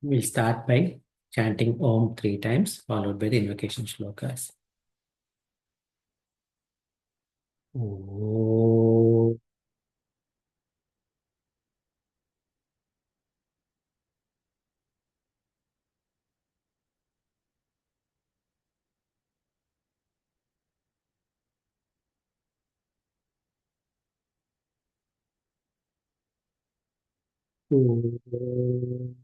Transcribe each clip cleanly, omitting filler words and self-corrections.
We'll start by chanting Om 3 times, followed by the invocation shlokas. Om. Om. Om.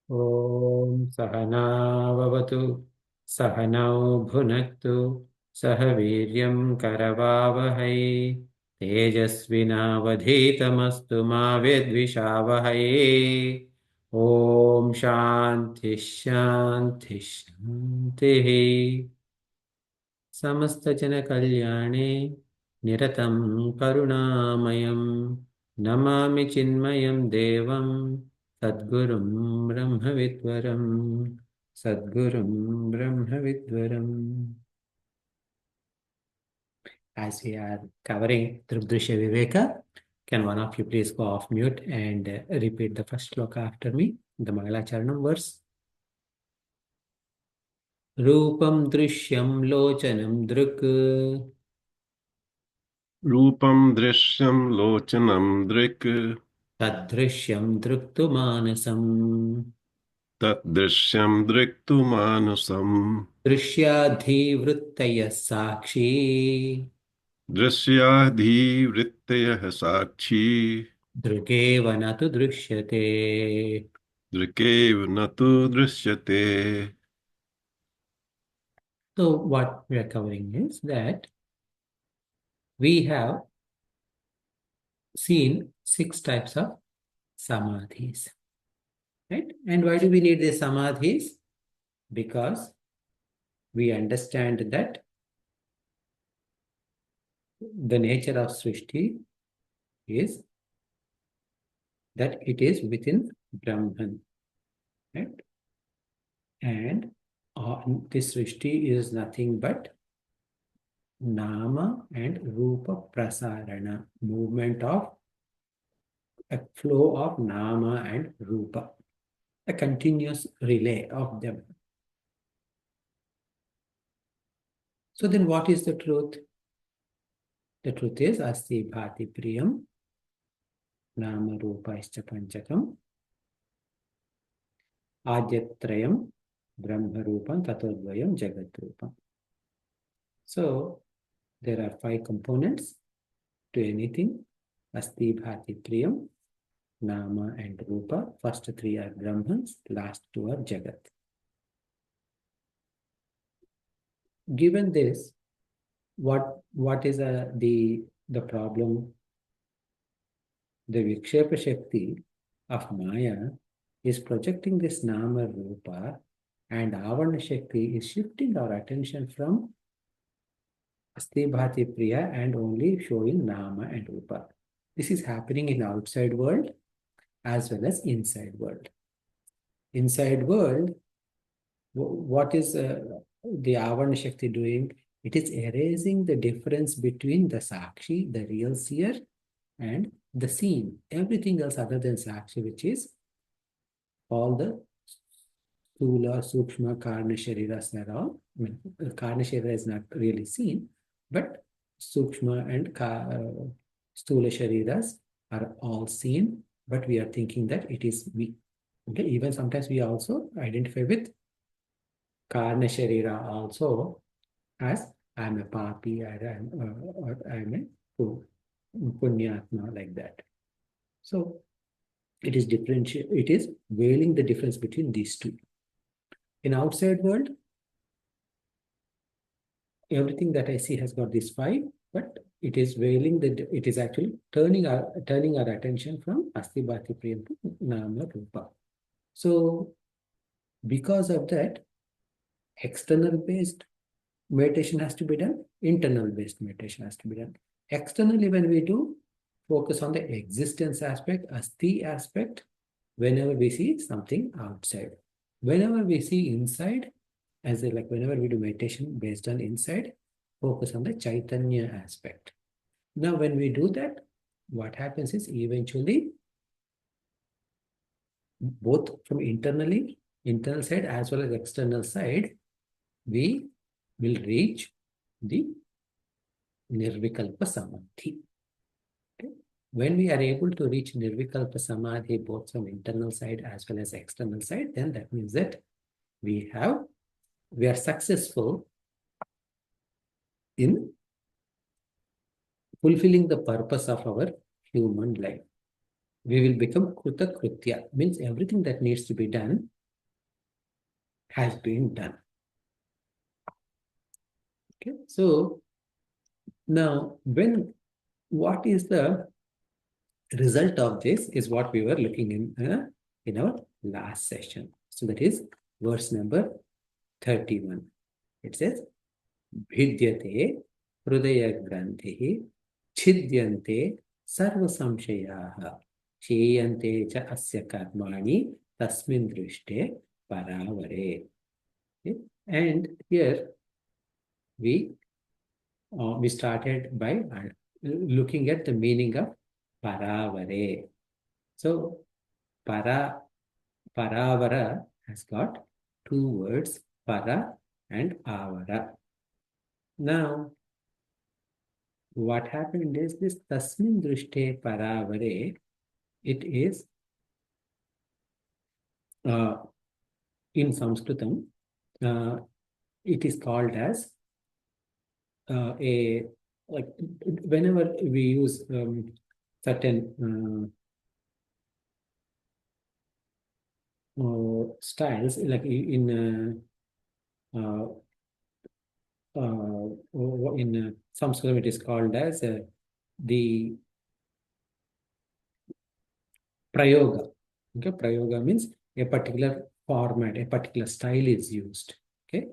Om Sahana Vavatu Sahanau Bhunaktu Sahaviryam Karavavahai Tejasvinavadhitamastu Ma Vedvishavahai. Om Shanti Shanti Shanti. समस्त जन कल्याणे निरतं करुणामयं नमामि चिन्मयं देवं सद्गुरुं ब्रह्मविद्वरं सद्गुरुं ब्रह्मविद्वरम्. As we are covering Drg Drsya Viveka, can one of you please go off mute and repeat the first shloka after me, the Mangalacharanam verse? Rupam Drishyam Locanam Druk Rupam Drishyam Lochanam Drik Tadrishyam Druktu Manasam Tat Driktu Manasam Drishyadhivrittaya Sakshi Drishyadhi Vrittayah Sakshi Drugeva Natu Drishyate. Drikev Natu Drishyate. So what we are covering is that we have seen 6 types of samadhis, right? And why do we need these samadhis? Because we understand that the nature of Srishti is that it is within Brahman, right? And this Srishti is nothing but Nama and Rupa Prasarana, movement of a flow of Nama and Rupa, a continuous relay of them. So then what is the truth? The truth is Asti Bhati Priyam Nama Rupa Ischa Panchakam Adyatrayam Brahma Rupam Tatodvayam Jagat Rupam. So there are 5 components to anything. Asti Bhati Priyam, Nama and Rupa. First 3 are Brahmans, last 2 are Jagat. Given this, what is the problem? The Vikshepa Shakti of Maya is projecting this Nama Rupa, and Avarna Shakti is shifting our attention from Asti Bhati Priya and only showing Nama and Rupa. This is happening in outside world as well as inside world. Inside world, what is the Avarna Shakti doing? It is erasing the difference between the Sakshi, the real seer, and the seen. Everything else other than Sakshi, which is all the Stula, Sukshma, Karna, Shariras are all. I mean, Karna Sharira is not really seen, but Sukshma and Stula Shariras are all seen, but we are thinking that it is we. Okay, even sometimes we also identify with Karna Sharira also as I am a papi or I am a punyatma, like that. So It is it is veiling the difference between these two. In outside world, everything that I see has got this five, but it is veiling it is actually turning our attention from Asti Bhati Priyam to Nama Rupa. So because of that, external based meditation has to be done, internal based meditation has to be done. Externally, when we do focus on the existence aspect, Asti aspect, whenever we see something outside. Whenever we see inside, whenever we do meditation based on inside, focus on the Chaitanya aspect. Now, when we do that, what happens is eventually, both from internal side as well as external side, we will reach the Nirvikalpa Samadhi. Okay? When we are able to reach Nirvikalpa Samadhi both from internal side as well as external side, then that means that we are successful in fulfilling the purpose of our human life. We will become Kruta Krutya, means everything that needs to be done has been done. Okay, so now what is the result of this is what we were looking in our last session. So that is verse number 31. It says, Bhidyate Hrudaya Granthihi Chidyante Sarva Samshayaha Cheyante Cha Asya Karmani Tasmin Drishte Paravare. Okay? And here we started by looking at the meaning of Paravare. So Paravara has got two words, Para and Avara. Now, what happened is this Tasmin Drishte Paravare, it is in Sanskritam, it is called as whenever we use certain styles, like in Sanskrit, it is called as the prayoga. Okay, prayoga means a particular format, a particular style is used. Okay,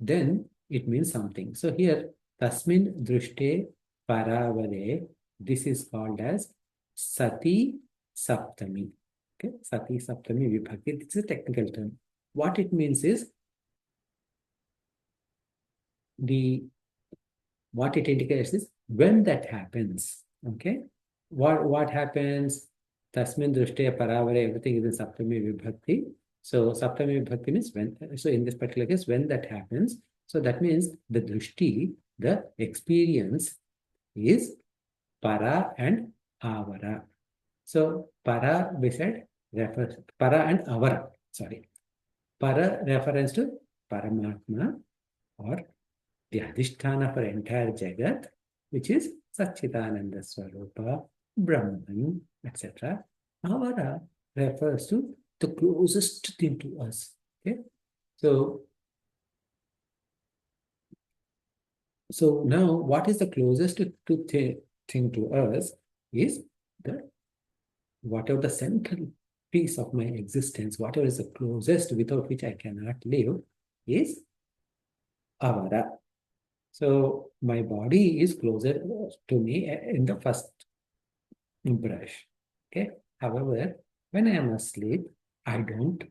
then it means something. So here, Tasmin Drishte Paravare, this is called as Sati Saptami. Okay, Sati Saptami Vibhakti. It's a technical term. What it means is what it indicates is when that happens. Okay, what happens? Tasmin Drishte Paravare, everything is in Saptami Vibhakti. So Saptami Vibhakti means when. So in this particular case, when that happens, so that means the Drishti, the experience is Para and Avara. So Para, we said, refers Para and Avara. Sorry. Para reference to Paramatma, or the Adhisthana for entire Jagat, which is Satchitananda Swarupa, Brahman, etc. Avara refers to the closest thing to us. Okay, so now what is the closest thing to us is whatever the central piece of my existence, whatever is the closest without which I cannot live, is Avara. So my body is closer to me in the first brush. Okay. However, when I am asleep, I don't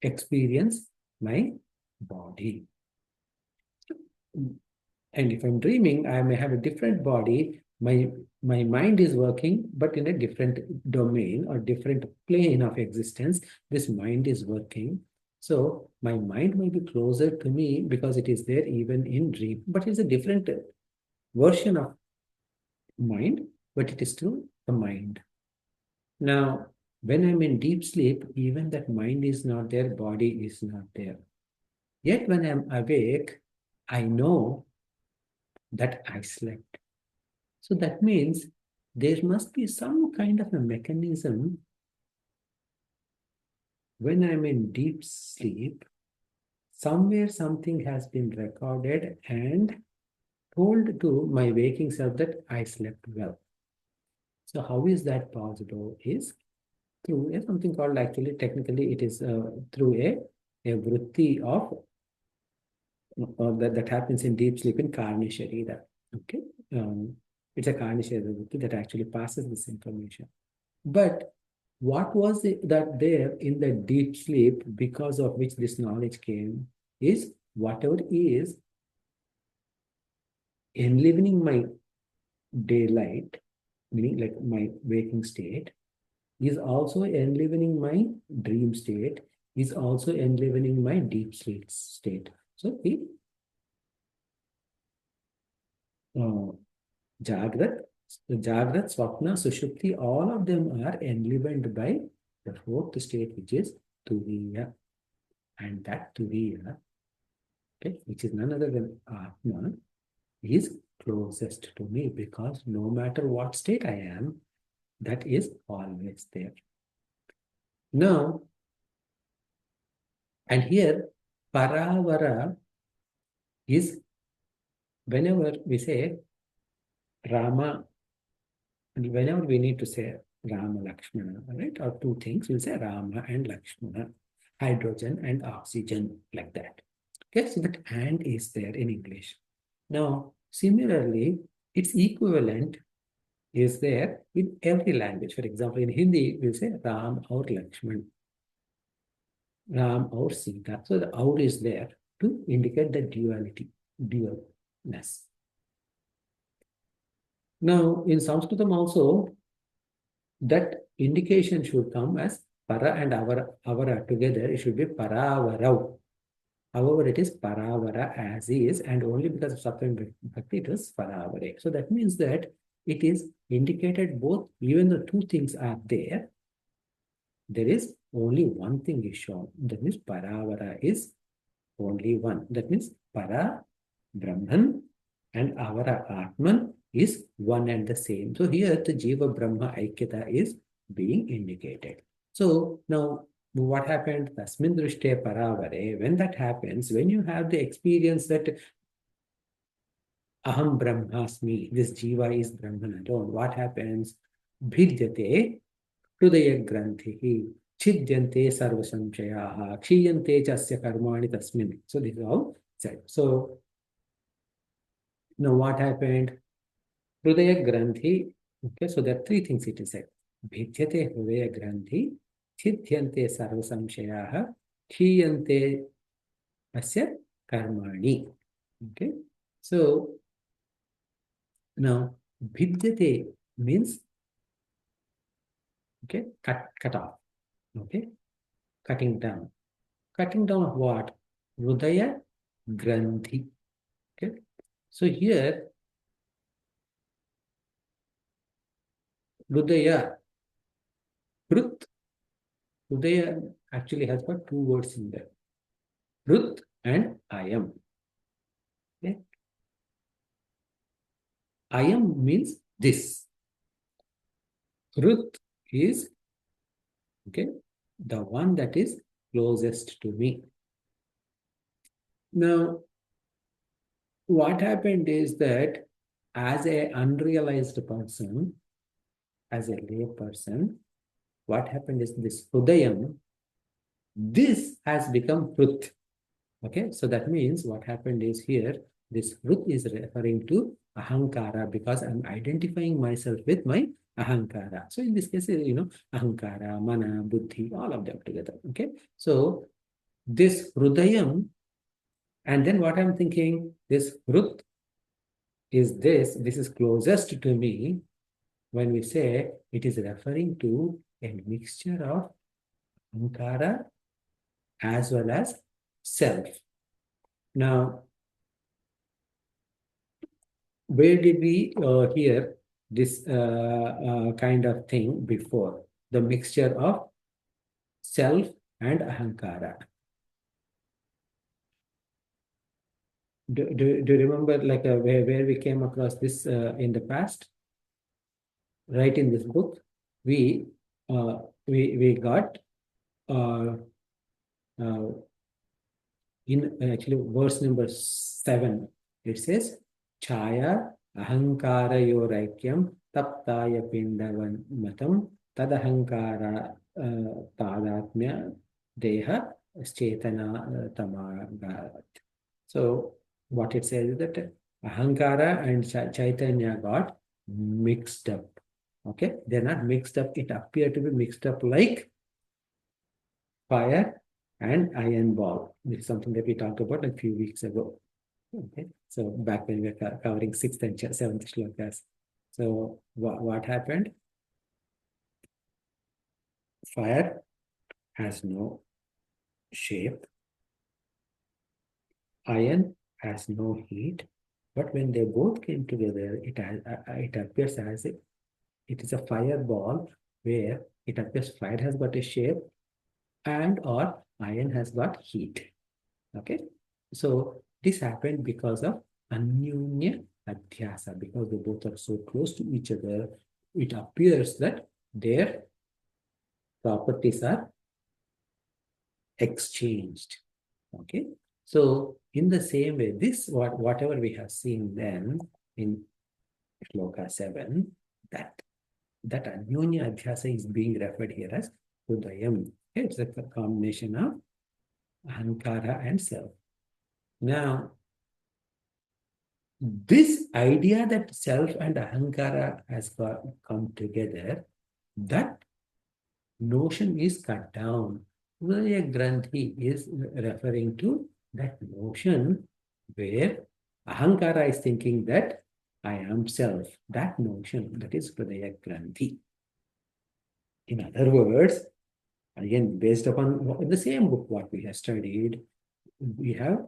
experience my body. And if I'm dreaming, I may have a different body. My mind is working, but in a different domain or different plane of existence. This mind is working. So my mind may be closer to me because it is there even in dream, but it's a different version of mind, but it is still the mind. Now, when I'm in deep sleep, even that mind is not there, body is not there. Yet when I'm awake, I know that I slept. So that means there must be some kind of a mechanism when I'm in deep sleep. Somewhere something has been recorded and told to my waking self that I slept well. So how is that possible? Is through something called, actually technically it is through a vritti of that happens in deep sleep in Karni Sharira. Okay, it's a Karni Sharira vritti that actually passes this information. But what was it that there in the deep sleep because of which this knowledge came is whatever is enlivening my daylight, meaning like my waking state, is also enlivening my dream state, is also enlivening my deep sleep state. So the Jagrat, Jagrat, Swapna, Sushupti, all of them are enlivened by the fourth state, which is Turiya. And that Turiya, okay, which is none other than Atma, is closest to me because no matter what state I am, that is always there. Now, and here, Paravara is whenever we say Rama, whenever we need to say Rama Lakshmana, right, or two things, we'll say Rama and Lakshmana, hydrogen and oxygen, like that. Okay, so that and is there in English. Now, similarly, its equivalent is there in every language. For example, in Hindi, we'll say Ram or Lakshman, Ram or Sita. So the out is there to indicate the duality, dualness. Now, in Sanskritam also, that indication should come as para and avara together. It should be paravarav. However, it is paravara as is, and only because of Sattva Bhakti it is paravare. So that means that it is indicated both, even the two things are there. There is only one thing is shown. That means paravara is only one. That means para, Brahman, and avara Atman is one and the same. So here the Jiva Brahma Aikyata is being indicated. So now what happened? Tasmin Drishte Paravare. When that happens, when you have the experience that Aham Brahmasmi, this Jiva is Brahman alone, what happens? Bhidyate Hridaya Granthi. Chidyante Sarva Samshayaha. Kshiyante Chasya Karmani Tasmin. So this is all said. So now what happened? Hridaya Granthi. Okay, so there are three things it is said. Bhidyate Hridaya Granthi. Chidyante Sarva Samshayaha. Kshiyante Asya Karmani. Okay, so now Bhidyate means, okay, cut off. Okay, cutting down. Cutting down of what? Hridaya Granthi. Okay, so here Hridaya, Hridaya actually has got two words in there. Hrut and Ayam. Okay, Ayam means this. Hrut is, okay, the one that is closest to me. Now, what happened is that as an unrealized person, as a lay person, what happened is this Hridayam, this has become Hrut. Okay, so that means what happened is here, this Hrut is referring to Ahankara because I'm identifying myself with my Ahankara. So in this case, Ahankara, Mana, Buddhi, all of them together. Okay, so this Hridayam, and then what I'm thinking, this Hrut is this is closest to me. When we say it is referring to a mixture of Ahankara as well as self. Now, where did we hear this kind of thing before? The mixture of self and Ahankara. Do you remember like where we came across this in the past? write in this book, we got in actually verse number 7, it says, Chaya ahankara yoraikyam taptaya pindavan matam tadahankara tadatmya deha chetana tamagat. So what it says is that ahankara and chaitanya got mixed up. Okay, they're not mixed up. It appeared to be mixed up like fire and iron ball. This is something that we talked about a few weeks ago. Okay, so back when we were covering 6th and 7th shlokas. So what happened? Fire has no shape. Iron has no heat. But when they both came together, it appears as if it is a fireball where it appears fire has got a shape and or iron has got heat. Okay, so this happened because of Anyunya Adhyasa, because they both are so close to each other. It appears that their properties are exchanged. Okay, so in the same way, this whatever we have seen then in Shloka 7, that Anyunya Adhyasa is being referred here as Hudayam. Okay, it's a combination of Ahankara and Self. Now, this idea that Self and Ahankara has come together, that notion is cut down. Hridaya Granthi is referring to that notion where Ahankara is thinking that I am Self. That notion, that is Hridaya Granthi. In other words, again, based upon the same book what we have studied, we have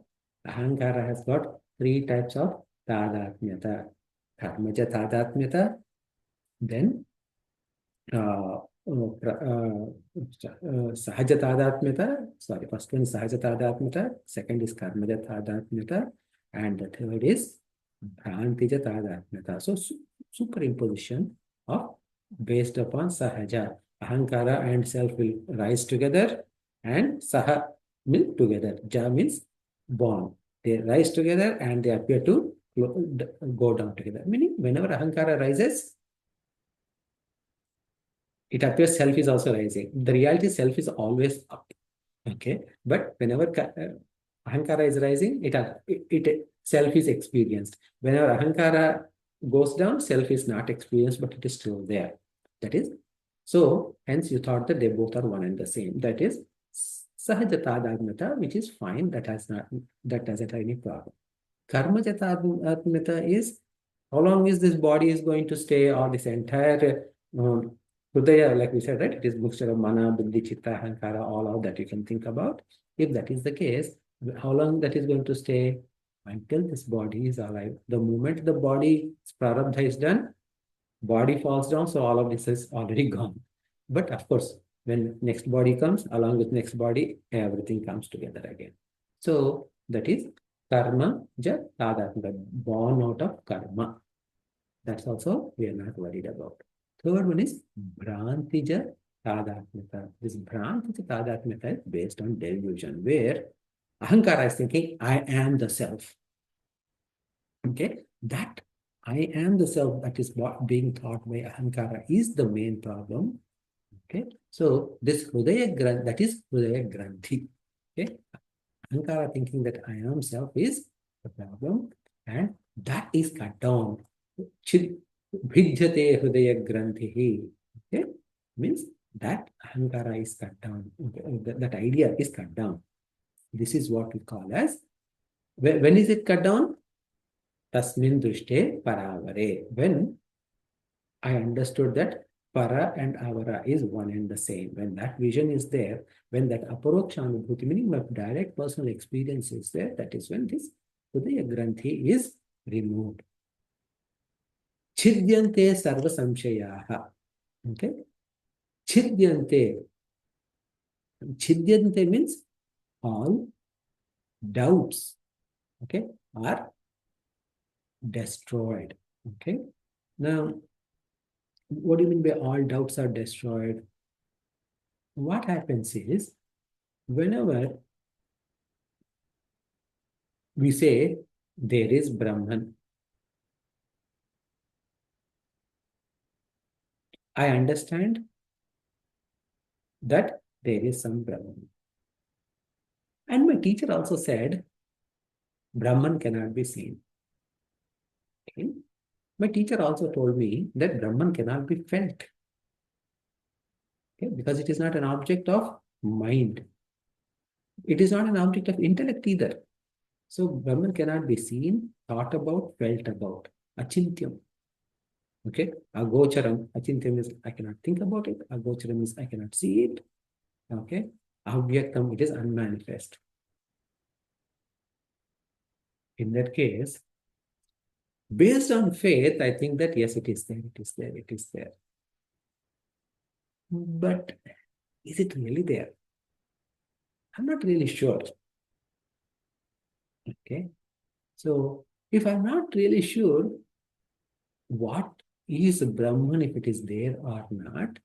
Ahankara has got 3 types of tadatmyata. Karmaja tadatmyata, then sahaja tadatmyata, sorry, first one is sahaja tadatmyata, second is karmaja tadatmyata, and the third is bhrantija tadatmyata. So superimposition of based upon sahaja. Ahankara and self will rise together and saha will together. Ja means born. They rise together and they appear to go down together. Meaning whenever Ahankara rises, it appears self is also rising. The reality self is always up. Okay. But whenever Ahankara is rising, it self is experienced. Whenever Ahankara goes down, self is not experienced, but it is still there. That is, so hence you thought that they both are one and the same. That is Sahajatadagmata, which is fine. That doesn't have any problem. Karmajatadagmata is how long is this body is going to stay, or this entire Hridaya, like we said, right? It is mixture of mana, buddhi, chitta, ahankara, all of that you can think about. If that is the case, how long that is going to stay? Until this body is alive. The moment the body's prarabdha is done, body falls down, so all of this is already gone. But of course, when next body comes, along with next body, everything comes together again. So that is karma ja tadatmata, born out of karma. That's also we are not worried about. Third one is Brantija Tadatmata. This Brantija Tadatmata is based on delusion, where Ahankara is thinking, I am the self. Okay, that I am the self that is what being thought by Ahankara is the main problem. Okay, so this Hridaya Granthi, that is Hridaya Granthi. Okay, Ahankara thinking that I am self is the problem, and that is cut down. Bhijyate Hridaya Granthihi. Okay, means that Ahankara is cut down. That idea is cut down. This is what we call as, when is it cut down? Tasmin Drishte Paravare. When I understood that para and avara is one and the same. When that vision is there, when that aparokshanubhuti, meaning my direct personal experience is there, that is when this Hridaya Granthi is removed. Chidyante sarva samshayaha. Okay. Chidyante. Chidyante means all doubts, okay, are destroyed. Okay. Now, what do you mean by all doubts are destroyed? What happens is, whenever we say there is Brahman, I understand that there is some Brahman. And my teacher also said, Brahman cannot be seen. Okay? My teacher also told me that Brahman cannot be felt. Okay? Because it is not an object of mind. It is not an object of intellect either. So Brahman cannot be seen, thought about, felt about. Achintyam. Okay? Agocharam. Achintyam is I cannot think about it. Agocharam is I cannot see it. Okay? Avyaktam, it is unmanifest. In that case, based on faith, I think that yes, it is there, it is there, it is there. But is it really there? I'm not really sure. Okay. So if I'm not really sure what is Brahman, if it is there or not,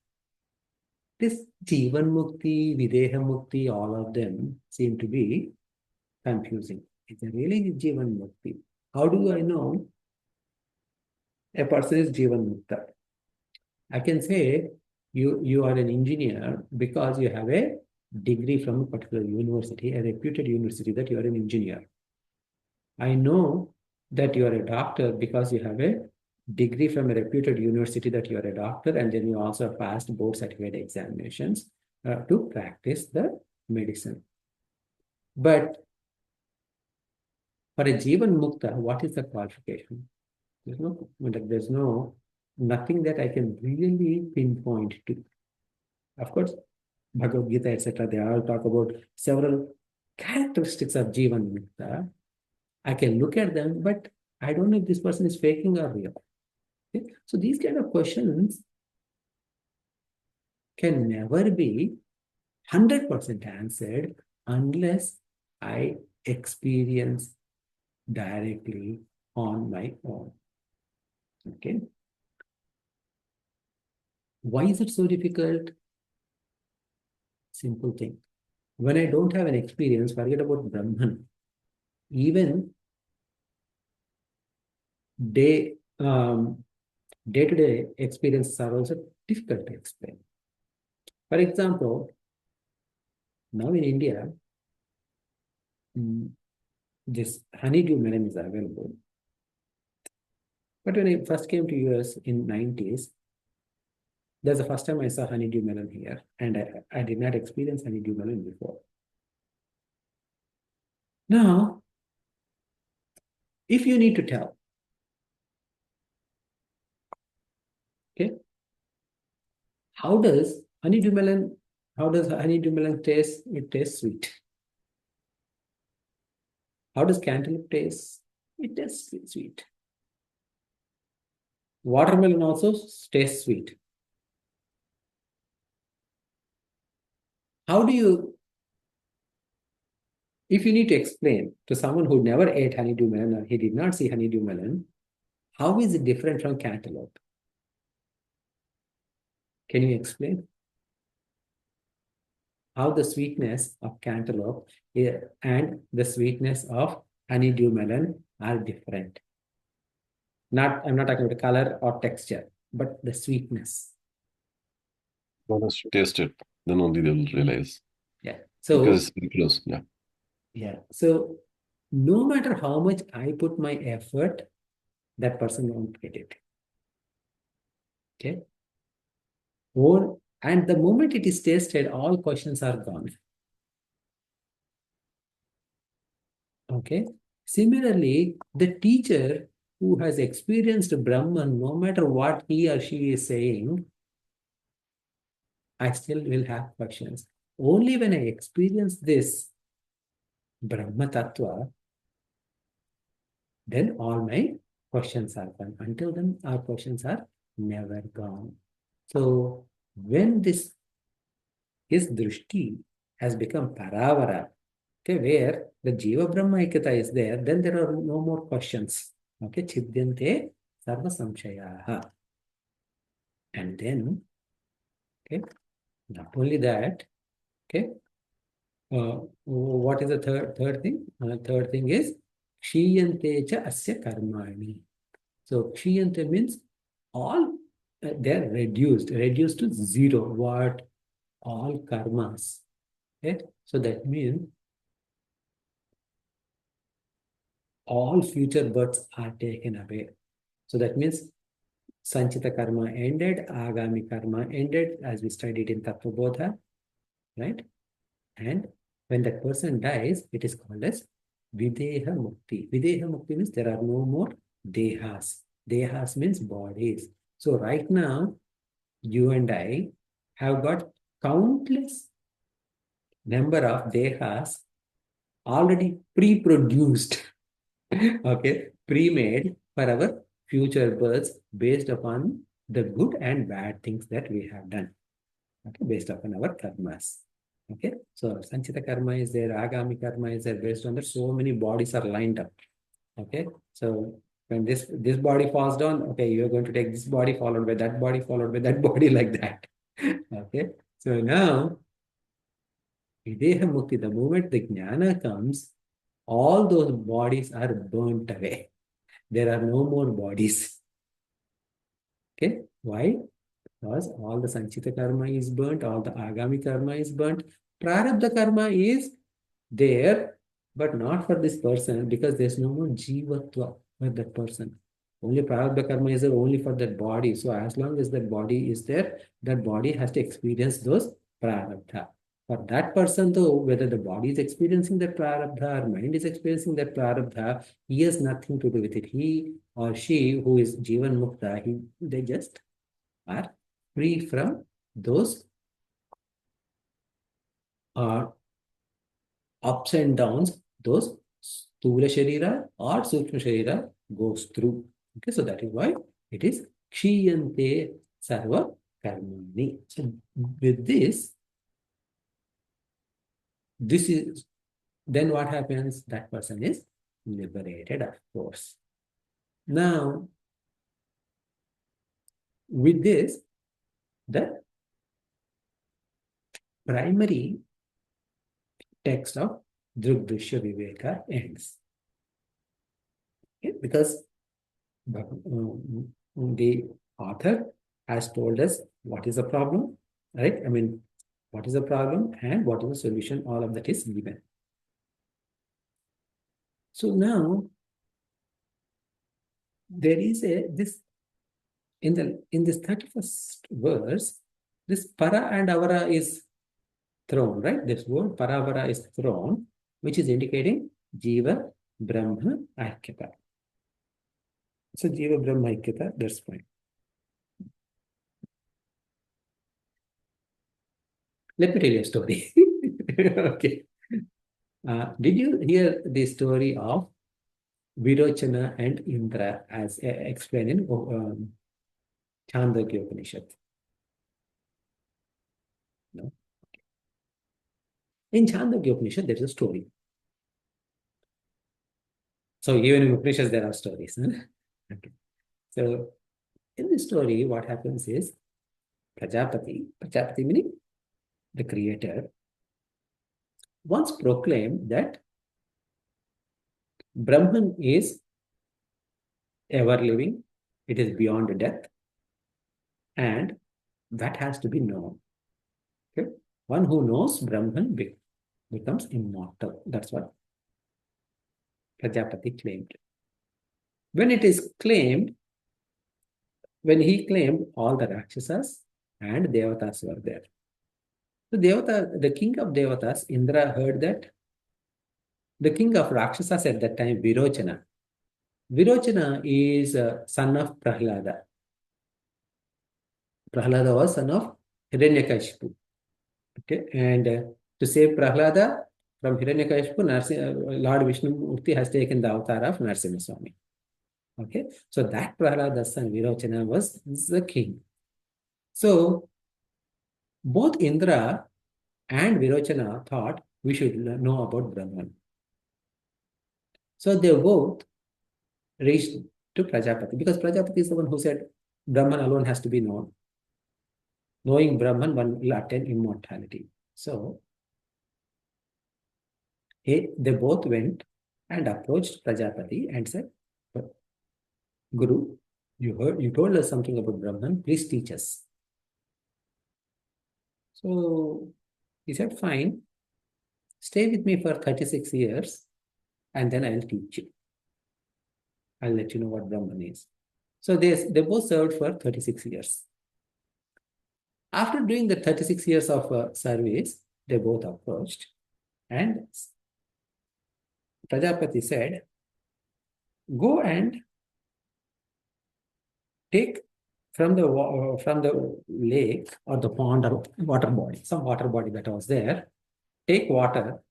this Jivan Mukti, Videha Mukti, all of them seem to be confusing. Is it really Jivan Mukti? How do I know a person is Jivan Mukta? I can say you are an engineer because you have a degree from a particular university, a reputed university, that you are an engineer. I know that you are a doctor because you have a degree from a reputed university that you are a doctor, and then you also passed board certificate examinations to practice the medicine. But for a Jivan Mukta, what is the qualification? There's nothing that I can really pinpoint to. Of course, Bhagavad Gita, etc., they all talk about several characteristics of Jivan Mukta. I can look at them, but I don't know if this person is faking or real. Okay? So these kind of questions can never be 100% answered unless I experience directly on my own. Okay. Why is it so difficult? Simple thing. When I don't have an experience, forget about Brahman. Even day-to-day experiences are also difficult to explain. For example, now in India, this honeydew melon is available. But when I first came to US in 90s, that's the first time I saw honeydew melon here, and I did not experience honeydew melon before. Now, if you need to tell, okay, how does honeydew melon taste? It tastes sweet. How does cantaloupe taste? It tastes sweet. Watermelon also tastes sweet. How do you, if you need to explain to someone who never ate honeydew melon or he did not see honeydew melon, how is it different from cantaloupe? Can you explain how the sweetness of cantaloupe and the sweetness of honeydew melon are different? I'm not talking about the color or texture, but the sweetness. One has to taste it, then only they will realize. Yeah. Because it's very close. Yeah. Yeah. So no matter how much I put my effort, that person won't get it. Okay. And the moment it is tasted, all questions are gone. Okay. Similarly, the teacher who has experienced Brahman, no matter what he or she is saying, I still will have questions. Only when I experience this Brahma Tattva, then all my questions are gone. Until then, our questions are never gone. So when his drishti has become paravara, okay, where the Jiva Brahma Ekata is there, then there are no more questions. Okay, chidyante sarva samshayaha. And then, okay, not only that, okay, what is the third thing? Third thing is Kshiyante cha asya karmani. So Kshiyante means all they're reduced to zero. What? All karmas. Okay, so that means all future births are taken away. So that means Sanchita karma ended, Agami karma ended, as we studied in Tattva Bodha, right? And when that person dies, it is called as Videha Mukti. Videha Mukti means there are no more dehas. Dehas means bodies. So right now, you and I have got countless number of dehas already pre-produced, okay, pre-made for our future births based upon the good and bad things that we have done, okay, based upon our karmas. Okay, so Sanchita karma is there, Agami karma is there, based on that, so many bodies are lined up. Okay, so when this body falls down, okay, you're going to take this body followed by that body, followed by that body, like that. Okay, so now Videha Mukti, the moment the jnana comes, all those bodies are burnt away. There are no more bodies. Okay, why? Because all the Sanchita karma is burnt, all the Agami karma is burnt. Prarabdha karma is there, but not for this person, because there's no more jivatva for that person. Only Prarabdha karma is there only for that body. So as long as that body is there, that body has to experience those Prarabdha. For that person though, whether the body is experiencing that Prarabdha or mind is experiencing that Prarabdha, he has nothing to do with it. He or she who is Jivan Mukta, they just are free from those uh, ups and downs, those Stula Sharira or Sukshma Sharira goes through. Okay, so that is why it is Kshiyante Sarva Karmani. So with this is, then what happens? That person is liberated, of course. Now, with this, the primary text of Drg Drsya Viveka ends. Okay? Because the author has told us what is the problem, right? I mean, what is the problem and what is the solution? All of that is given. So now there is this in this 31st verse, this para and avara is thrown, right? This word paravara is thrown, which is indicating Jiva Brahma Aikyata. So Jiva Brahma Aikyata, that's fine. Let me tell you a story. Okay. Did you hear the story of Virochana and Indra as explained in Chandogya Upanishad? No. In Chandogya Upanishad, there is a story. So even in Upanishads, there are stories. Huh? Okay. So in this story, what happens is Prajapati meaning the creator, once proclaimed that Brahman is ever living, it is beyond death, and that has to be known. Okay? One who knows Brahman becomes immortal. That's what Prajapati claimed. When it is claimed, when he claimed, all the Rakshasas and Devatas were there. So the king of Devatas, Indra, heard that. The king of Rakshasas at that time, Virochana. Virochana is a son of Prahlada. Prahlada was son of Hiranyakashipu. Okay, and to save Prahlada from Hiranyakashipu, Lord Vishnumurti has taken the avatar of Narasimha Swami. Okay, so that Prahlada's son Virochana was the king. So both Indra and Virochana thought we should know about Brahman. So they both reached to Prajapati, because Prajapati is the one who said Brahman alone has to be known. knowing Brahman, one will attain immortality. So they both went and approached Prajapati and said, Guru, you told us something about Brahman, please teach us. So he said, fine, stay with me for 36 years and then I'll teach you. I'll let you know what Brahman is. So they both served for 36 years. After doing the 36 years of service, they both approached and Prajapati said, go and take from the lake or the pond or water body, some water body that was there, take water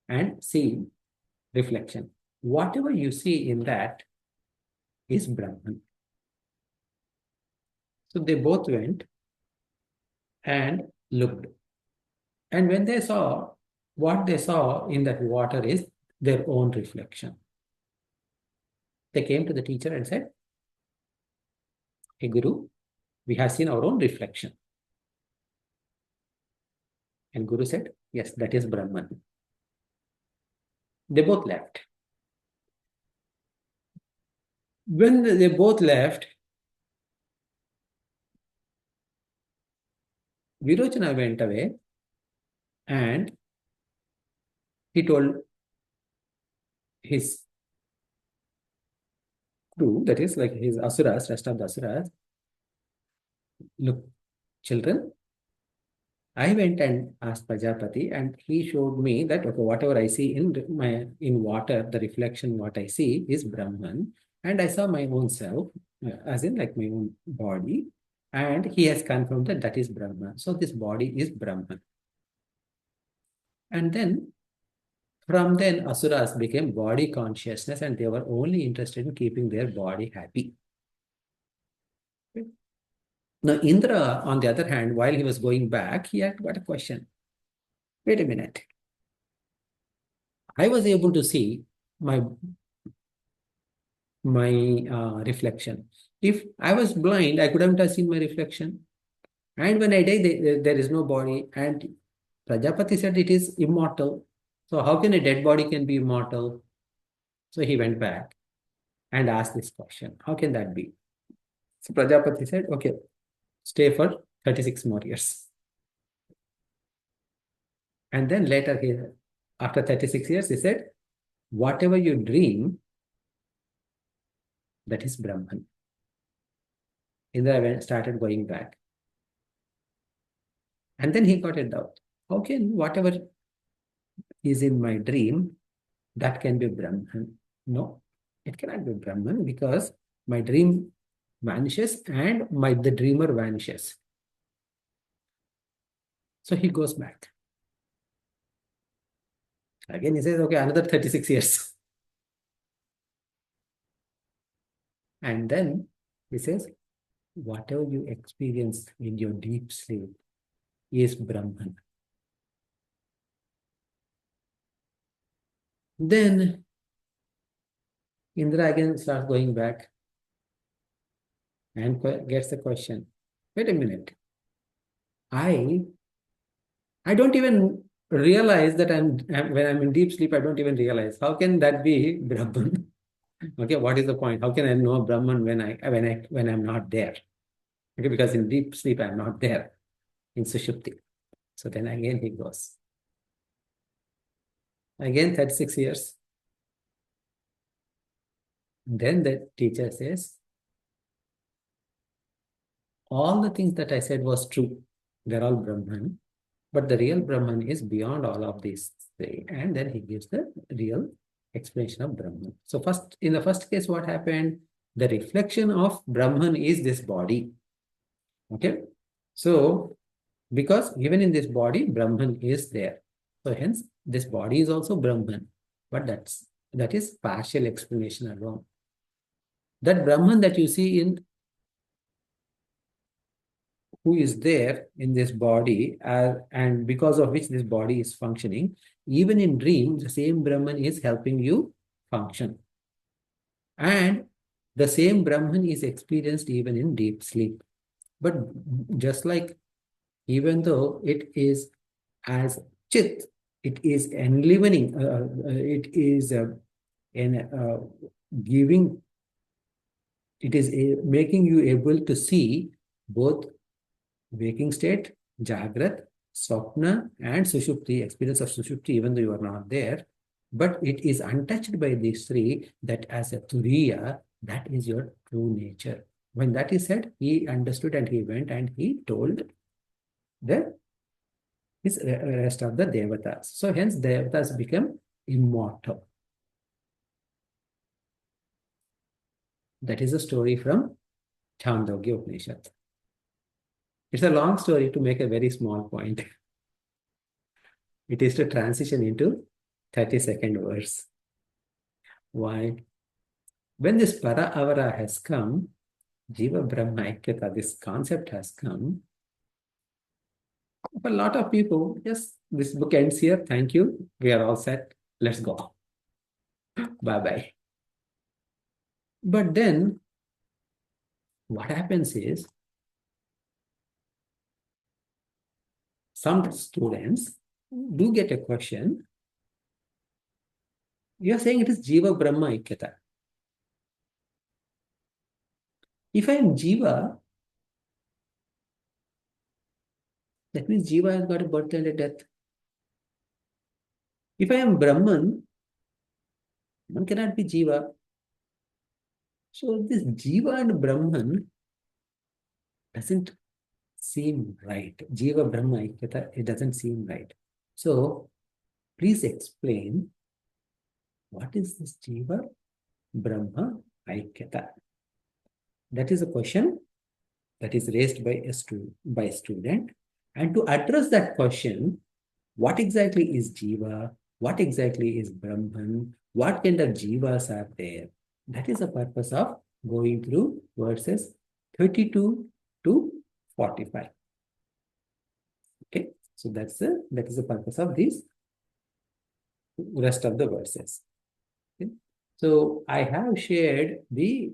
and see reflection. Whatever you see in that is Brahman. So they both went and looked. And when they saw, what they saw in that water is their own reflection. They came to the teacher and said, hey Guru, we have seen our own reflection. And Guru said, yes, that is Brahman. They both left. When they both left, Virochana went away and he told his crew, that is like his asuras, rest of the asuras, look, children, I went and asked Prajapati and he showed me that okay, whatever I see in water, the reflection what I see is Brahman, and I saw my own self, as in like my own body, and he has confirmed that that is Brahman. So this body is Brahman. And then from then asuras became body consciousness and they were only interested in keeping their body happy. Now Indra, on the other hand, while he was going back, he had got a question. Wait a minute. I was able to see my reflection. If I was blind, I couldn't have seen my reflection. And when I die, there is no body. And Prajapati said it is immortal. So how can a dead body can be immortal? So he went back and asked this question. How can that be? So Prajapati said, okay, stay for 36 more years. And then later, after 36 years, he said, whatever you dream, that is Brahman. Indra started going back. And then he got a doubt. How can whatever is in my dream, that can be Brahman? No, it cannot be Brahman because my dream vanishes and the dreamer vanishes. So he goes back. Again, he says, okay, another 36 years. And then he says, whatever you experience in your deep sleep is Brahman. Then Indra again starts going back and gets the question, wait a minute, I don't even realize that when I'm in deep sleep, I don't even realize. How can that be Brahman? Okay, what is the point? How can I know Brahman when I'm not there? Okay, because in deep sleep I'm not there in Sushupti. So then again he goes. Again 36 years. Then the teacher says, all the things that I said was true. They're all Brahman. But the real Brahman is beyond all of these three. And then he gives the real explanation of Brahman. So in the first case, what happened? The reflection of Brahman is this body. Okay. So because even in this body, Brahman is there. So hence, this body is also Brahman. But that is partial explanation alone. That Brahman that you see in who is there in this body and because of which this body is functioning, even in dream, the same Brahman is helping you function. And the same Brahman is experienced even in deep sleep. But just like even though it is as chit, it is enlivening, it is giving, it is making you able to see both waking state, Jagrat, Swapna, and Sushupti, experience of Sushupti, even though you are not there. But it is untouched by these three, that as a Turiya, that is your true nature. When that is said, he understood and he went and he told the his rest of the Devatas. So hence Devatas become immortal. That is a story from Chandogya Upanishad. It's a long story to make a very small point. It is to transition into 30-second verse. Why? When this para avara has come, Jiva Brahma Aikyata, this concept has come, a lot of people, yes, this book ends here. Thank you. We are all set. Let's go. Bye-bye. But then, what happens is, some students do get a question. You are saying it is Jiva Brahma Aikyata. If I am Jiva, that means Jiva has got a birth and a death. If I am Brahman, one cannot be Jiva. So this Jiva and Brahman doesn't seem right. Jiva Brahma Aikyata, it doesn't seem right. So please explain, what is this Jiva Brahma Aikyata? That is a question that is raised by a student. And to address that question, what exactly is Jiva? What exactly is Brahman? What kind of Jivas are there? That is the purpose of going through verses 32 to 45. Okay, so that is the purpose of these rest of the verses. Okay? So I have shared the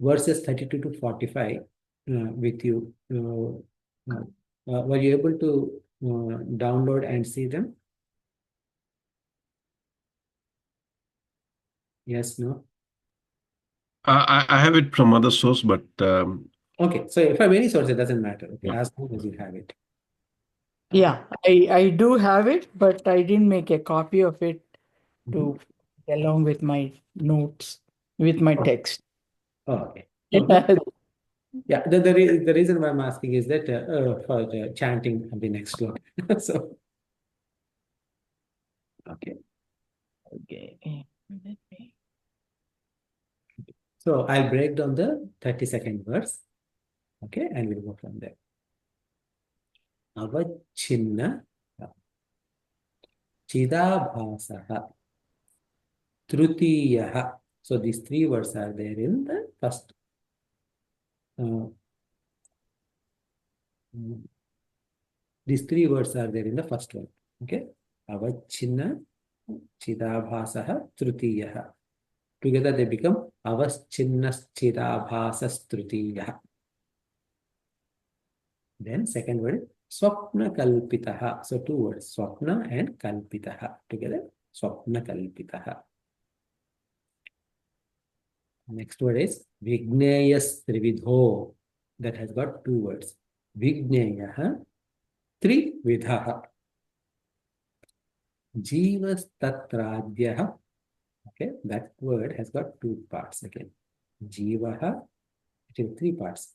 verses 32 to 45 with you. Were you able to download and see them? Yes, no? I have it from other source, but Okay, so from any source, it doesn't matter. Okay, yeah. as long as you have it. Yeah, I do have it, but I didn't make a copy of it to along with my notes, with my text. Oh, okay. Oh, yeah, the reason why I'm asking is that for chanting the next slok. So, okay. Okay. Let me. So I'll break down the 30-second verse. Okay, and we'll go from there. Avacchinna Chidabhasaha Trutiyaha. So these three words are there in the first. These three words are there in the first one. Okay. Avacchinna Chidabhasaha Trutiyaha. Together they become Avacchinna Chidabhasas Trutiyaha. Then second word, Swapna Kalpitaha. So two words, Swapna and Kalpitaha. Together, Swapna Kalpitaha. Next word is Vigneyas Trividho. That has got two words. Vigneyaha Trividhaha. Jivas Tatradhyaha. Okay, that word has got two parts again. Jivaha, it is three parts.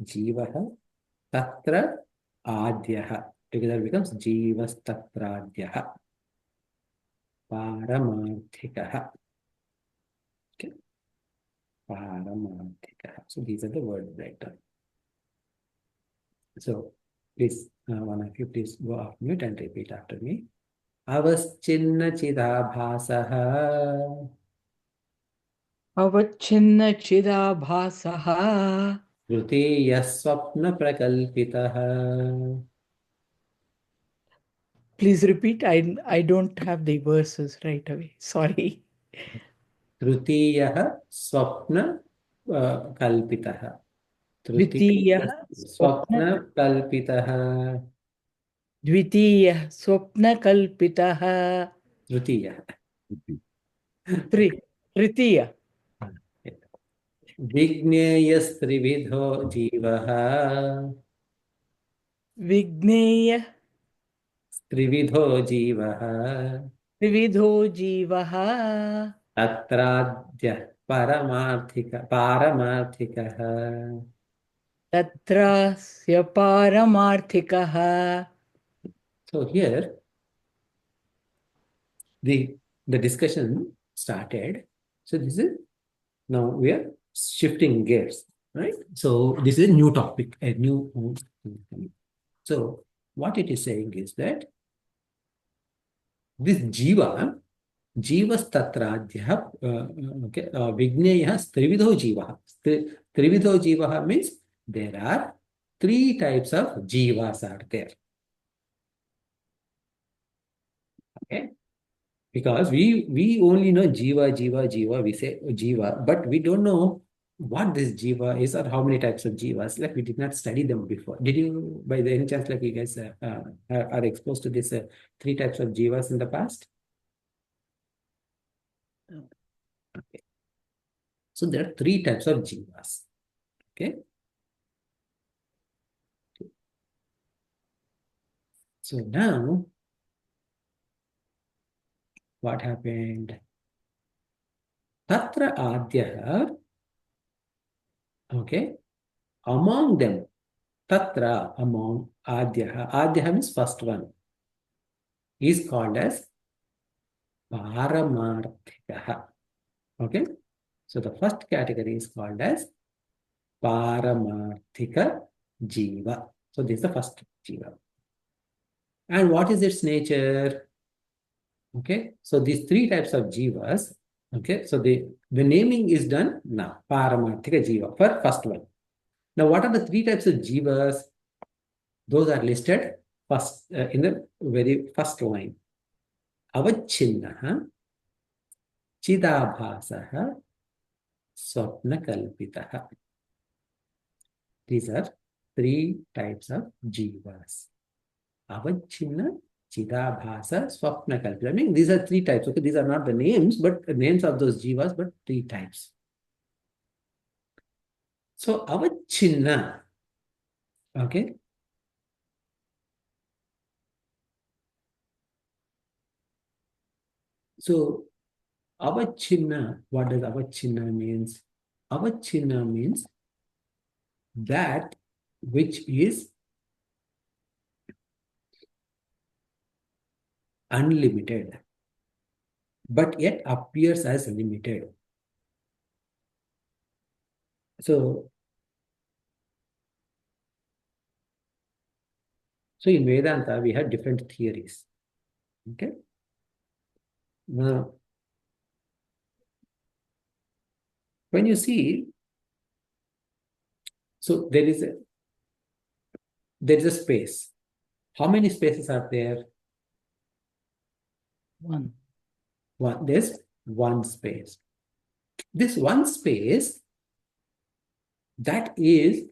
Jivaha Tatra Adhyaha. Together becomes Jivas Tatradhyaha. Paramarthikaha. Okay. Paramarthikaha. So these are the word breakdown. So please, one of you, please go off mute and repeat after me. Avacchinna Chidabhasaha Avacchinna Chidabhasaha. Trutiya Swapna Prakalpitaha. Please repeat. I don't have the verses right away. Sorry. Trutiya Swapna Kalpitaha. द्वितीयः स्वप्न स्वप्नकल्पितः द्वितीयः स्वप्नकल्पितः तृतीयः तृतीय विज्ञेयस्त्रिविधो जीवः विज्ञेय त्रिविधो जीवः त्रिविधो जीवः तत्राद्यः पारमार्थिकः तत्रस्य पारमार्थिकः. So here the discussion started. So this is now we are shifting gears, right? So this is a new topic, a new. So what it is saying is that this jiva, jivastatradhyah, okay, vigneyah trividho jiva. Trividho jiva means there are three types of jivas are there. Okay. Because we only know jiva, we say jiva, but we don't know what this jiva is or how many types of jivas. Like we did not study them before. Did you, by the any chance, like you guys are exposed to this three types of jivas in the past? Okay. So there are three types of jivas. Okay. So now, what happened? Tatra adyah, okay, among them, tatra, among adyaha means first one, is called as paramarthikaha. Okay, so the first category is called as paramarthika jiva. So this is the first jiva. And what is its nature? Okay, so these three types of jivas. Okay, so the naming is done now. Paramarthika jiva for first one. Now, what are the three types of jivas? Those are listed first in the very first line. Avacchinna, chidabhasah, swapnakalpitah. These are three types of jivas. Avacchinna, chidabhasa, swapnakalpitah. I mean, these are three types. Okay, these are not the names, but the names of those jivas, but three types. So, avacchinna, okay. So, Avacchinna, what does Avacchinna means? Avacchinna means that which is unlimited, but yet appears as limited. So in Vedanta, we have different theories. Okay. Now, when you see, so there is a space. How many spaces are there? One. There's one space. This one space that is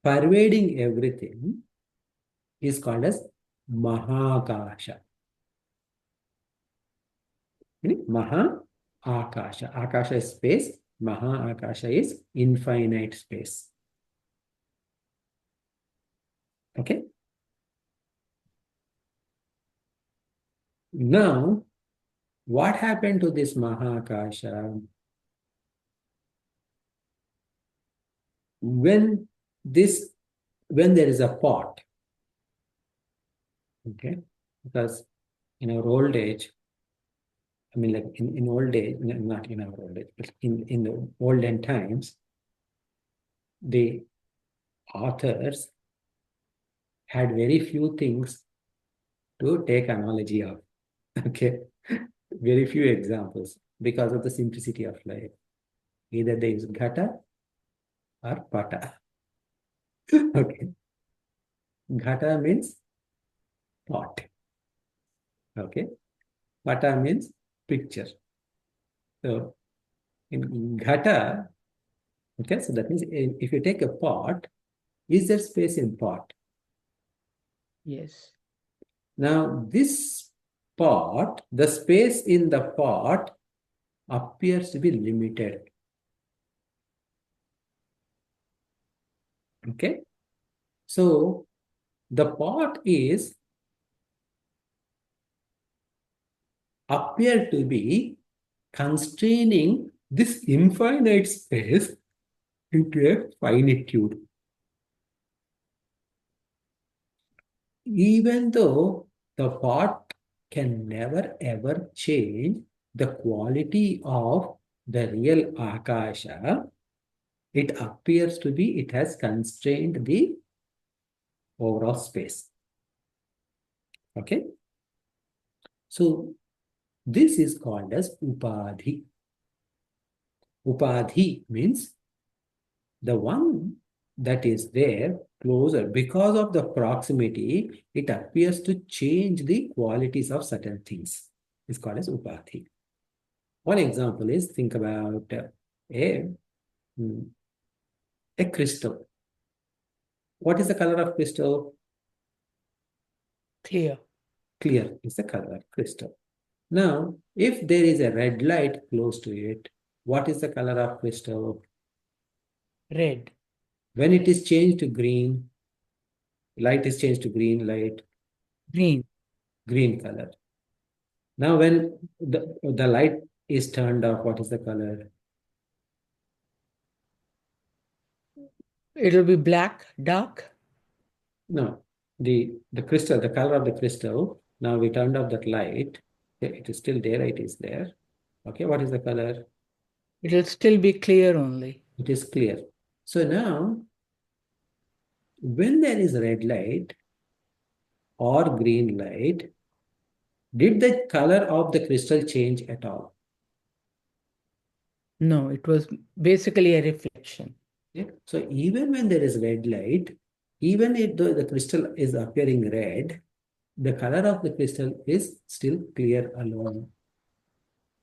pervading everything is called as Mahakasha. Maha Akasha. Akasha is space. Maha Akasha is infinite space. Okay. Now, what happened to this Maha Akasha? When there is a pot, okay, because in our old age, I mean, like in old age, not in our old age, but in the olden times, the authors had very few things to take analogy of. Okay, very few examples because of the simplicity of life. Either they use ghata or pata. Okay, ghata means pot. Okay, pata means picture. So in ghata, Okay, so that means if you take a pot, is there space in pot? Yes. Now, this pot, the space in the pot appears to be limited. Okay, so the pot is appear to be constraining this infinite space into a finitude. Even though the pot can never ever change the quality of the real Akasha, it appears to be it has constrained the overall space. Okay? So this is called as Upadhi. Upadhi means the one that is there closer. Because of the proximity, it appears to change the qualities of certain things. It's called as Upadhi. One example is, think about a, a crystal. What is the color of crystal? Clear. Clear is the color of crystal. Now, if there is a red light close to it, what is the color of crystal? Red. When it is changed to green, light is changed to green light, Green. green color. Now, when the light is turned off, what is the color? It'll be black, dark. No, the crystal, the color of the crystal. Now we turned off that light. Okay, it is still there. It is there. Okay, what is the color? It'll still be clear only. It is clear. So now, when there is red light or green light, did the color of the crystal change at all? No, it was basically a reflection. Yeah. So even when there is red light, even if the crystal is appearing red, the color of the crystal is still clear alone.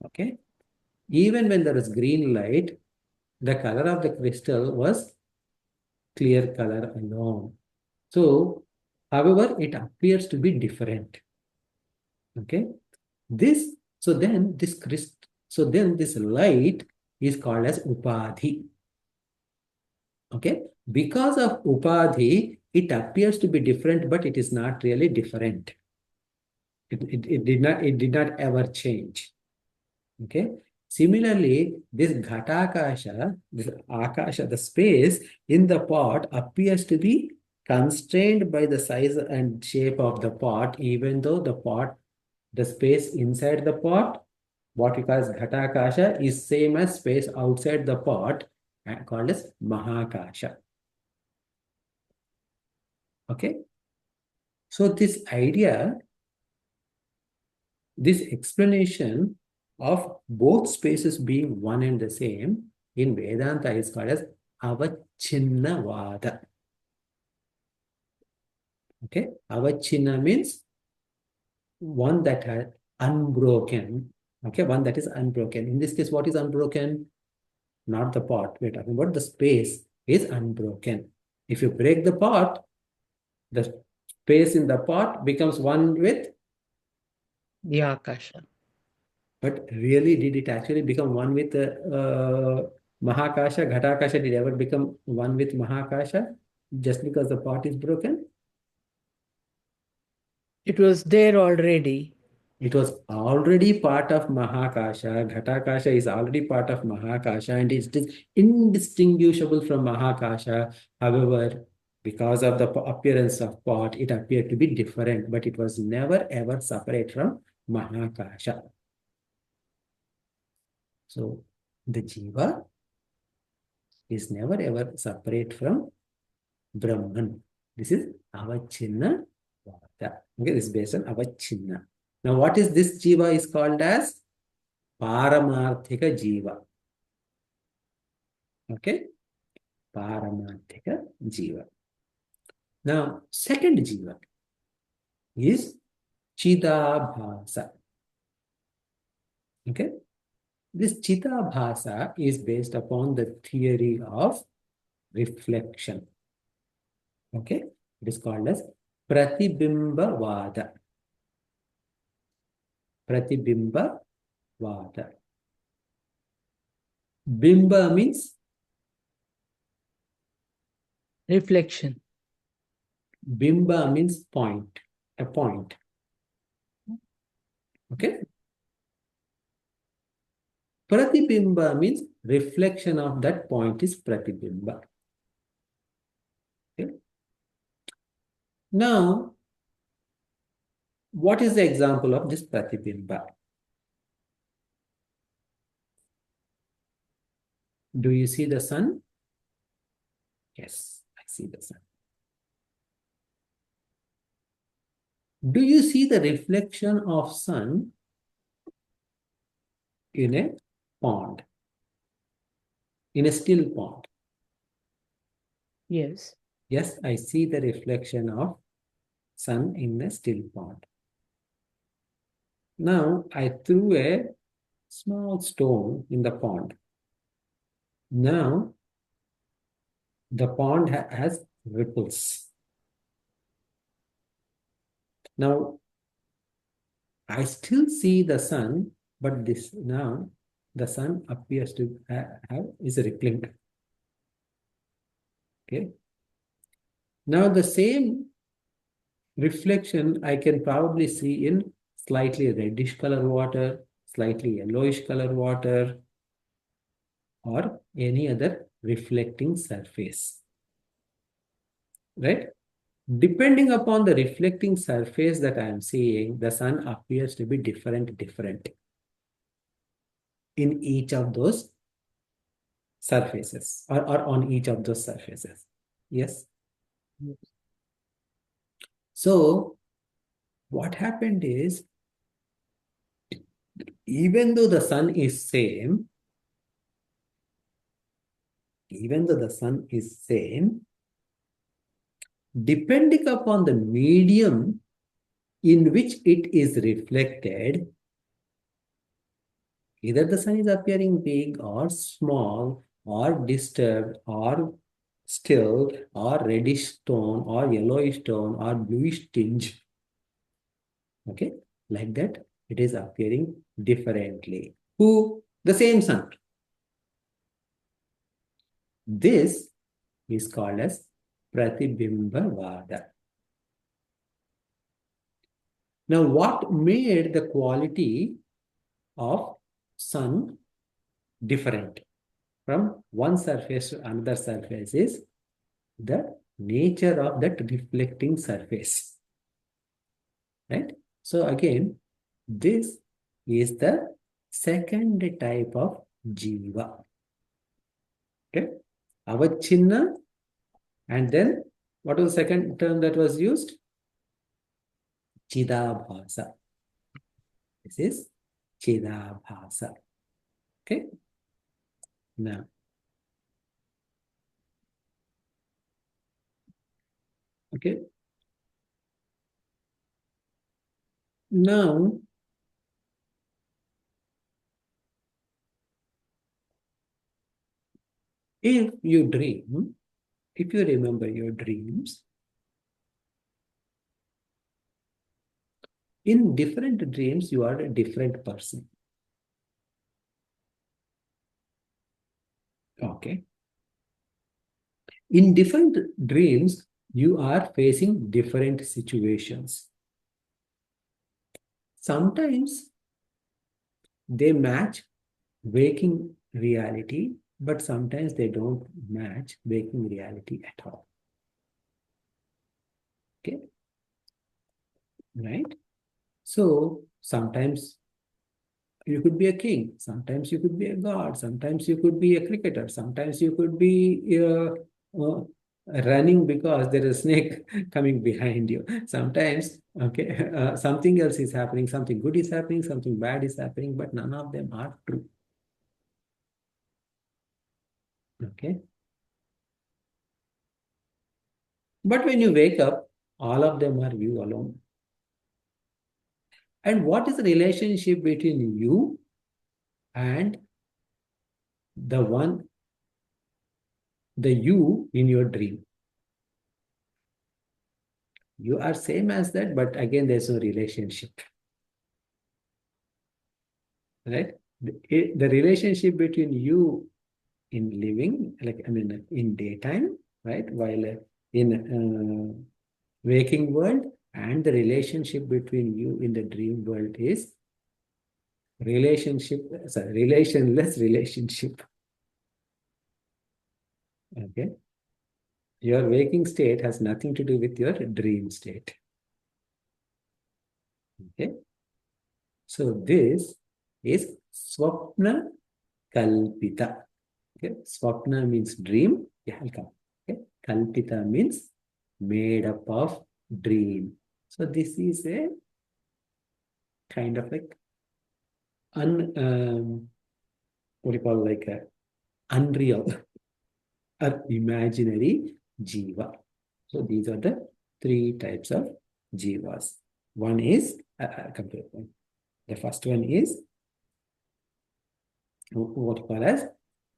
Okay. Even when there is green light, the color of the crystal was clear color alone. So, however, it appears to be different. Okay. So then this light is called as Upadhi. Okay. Because of Upadhi, it appears to be different, but it is not really different. It did not ever change. Okay. Similarly, this Ghatakasha, this Akasha, the space in the pot appears to be constrained by the size and shape of the pot, even though the space inside the pot, what we call as Ghatakasha, is same as space outside the pot, called as Mahakasha. Okay. So this idea, this explanation of both spaces being one and the same in Vedanta is called as Avacchinna Vaada. Okay, Avacchinna means one that has unbroken. Okay, one that is unbroken. In this case, what is unbroken? Not the pot. We're talking about the space is unbroken. If you break the pot, the space in the pot becomes one with. The Akasha. But really, did it actually become one with Mahakasha? Ghatakasha did ever become one with Mahakasha just because the pot is broken? It was there already. It was already part of Mahakasha. Ghatakasha is already part of Mahakasha and it is indistinguishable from Mahakasha. However, because of the appearance of pot, it appeared to be different, but it was never ever separate from Mahakasha. So, the Jiva is never ever separate from Brahman. This is Avacchinna Vaada. Okay, this is based on Avacchinna. Now, what is this Jiva is called as? Paramarthika Jiva. Okay? Paramarthika Jiva. Now, second Jiva is Chidabhasa. Okay? This Chitabhasa is based upon the theory of reflection. Okay, it is called as Pratibimba Vaada. Pratibimba Vaada. Bimba means reflection. Bimba means point, a point. Okay. Pratibimba means reflection of that point is Pratibimba. Okay. Now, what is the example of this Pratibimba? Do you see the sun? Yes, I see the sun. Do you see the reflection of sun in a pond? In a still pond? Yes. Yes, I see the reflection of sun in a still pond. Now, I threw a small stone in the pond. Now, the pond has ripples. Now, I still see the sun, but this now the sun appears to is rippling. Okay. Now the same reflection I can probably see in slightly reddish color water, slightly yellowish color water, or any other reflecting surface. Right? Depending upon the reflecting surface that I am seeing, the sun appears to be different in each of those surfaces or on each of those surfaces. Yes. So what happened is, even though the sun is same, depending upon the medium in which it is reflected, either the sun is appearing big or small or disturbed or still or reddish tone or yellowish tone or bluish tinge. Okay, like that, it is appearing differently. Who? The same sun. This is called as Pratibimba Vaada. Now, what made the quality of sun different from one surface to another surface is the nature of that reflecting surface. Right? So again, this is the second type of Jiva. Okay? Avacchinna, and then what was the second term that was used? Chidabhasa. This is Chidabhasa. Okay? Now, okay. Now, if you dream, if you remember your dreams, in different dreams, you are a different person. Okay. In different dreams, you are facing different situations. Sometimes they match waking reality, but sometimes they don't match waking reality at all. Okay. Right? So sometimes you could be a king, sometimes you could be a god, sometimes you could be a cricketer, sometimes you could be running because there is a snake coming behind you. Sometimes, okay, something else is happening, something good is happening, something bad is happening, but none of them are true. Okay. But when you wake up, all of them are you alone. And what is the relationship between you and the you in your dream. You are same as that, but again, there's no relationship, right? The relationship between you in living, like, I mean, in daytime, right? While in waking world, and the relationship between you in the dream world is relationless relationship. Okay. Your waking state has nothing to do with your dream state. Okay. So this is swapna kalpita. Okay. Swapna means dream. Yeah, I'll come. Okay. Kalpita means made up of dream. So this is a kind of like what do you call, like a unreal or imaginary jiva. So these are the three types of jivas. One is the first one is what you call as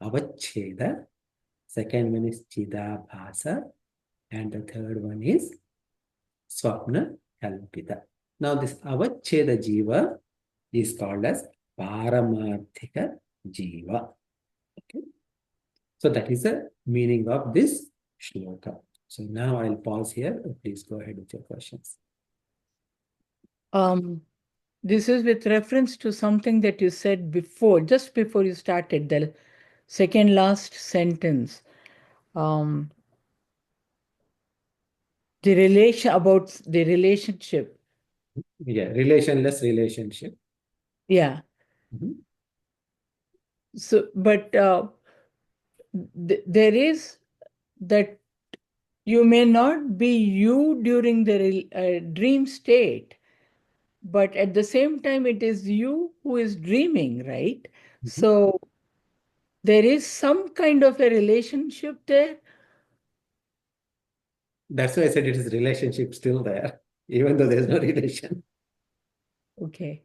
avaccheda. Second one is chidabhasa, and the third one is swapna kalpita. Now this avaccheda jiva is called as paramarthika jiva. Okay. So that is the meaning of this shloka. So now I'll pause here. Please go ahead with your questions. This is with reference to something that you said before, just before you started, the second last sentence. The about the relationship. Yeah, relationless relationship. Yeah. So, but there is that you may not be you during the dream state, but at the same time, it is you who is dreaming, right? So there is some kind of a relationship there. That's why I said it is relationship still there, even though there's no relation. Okay.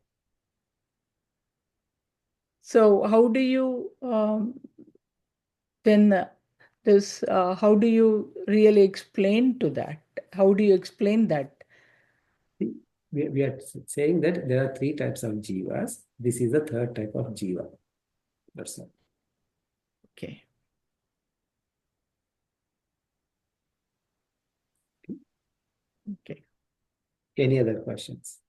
So how do you then this? How do you really explain to that? How do you explain that? We are saying that there are three types of jivas. This is the third type of jiva. That's all. Okay. Okay. Any other questions?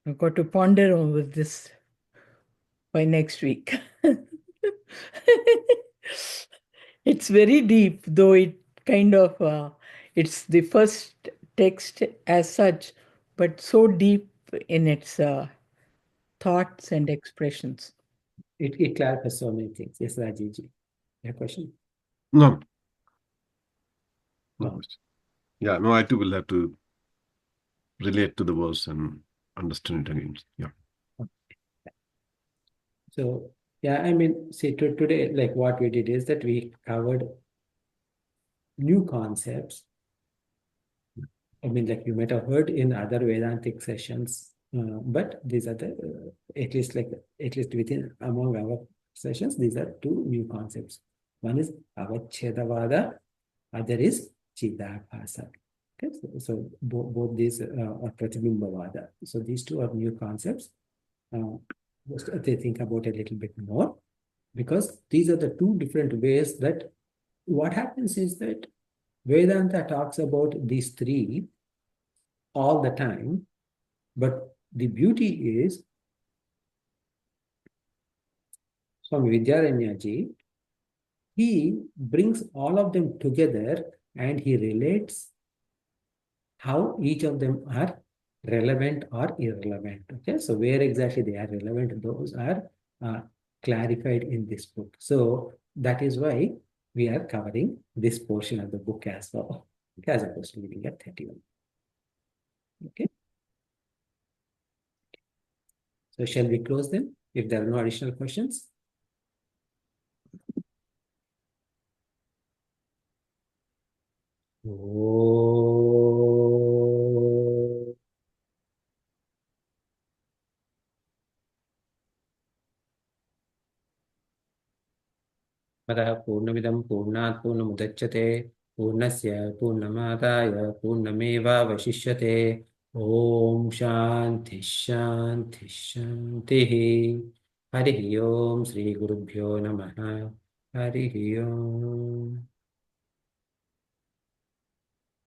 I've got to ponder over this by next week. It's very deep, though it kind of, it's the first text as such, but so deep in its thoughts and expressions. It clarifies so many things. Yes, Rajiji. Your question? No. No No. question. Yeah, no, I too will have to relate to the verse and understand it again. Yeah. So, yeah, I mean, see, today, like what we did is that we covered new concepts. I mean, like you might have heard in other Vedantic sessions, but these are the, at least within among our sessions, these are two new concepts. One is Avacchinna Vaada, other is Chidabhasa. Okay, so both these are Pratibimba Vaada. So these two are new concepts. They think about a little bit more, because these are the two different ways that what happens is that Vedanta talks about these three all the time, but the beauty is Swami Vidyaranyaji, he brings all of them together and he relates how each of them are relevant or irrelevant. Okay, so where exactly they are relevant, those are clarified in this book. So that is why we are covering this portion of the book as well, as opposed to leaving at 31. Okay. So shall we close them if there are no additional questions? Oh. अतः पूर्णमिदं पूर्णात् पूर्णमुदच्यते पूर्णस्य पूर्णमादाय पूर्णमेवावशिष्यते। ॐ शान्ति शान्ति शान्तिः। हरिः ओम् श्रीगुरुभ्यो नमः। हरिः ओम्।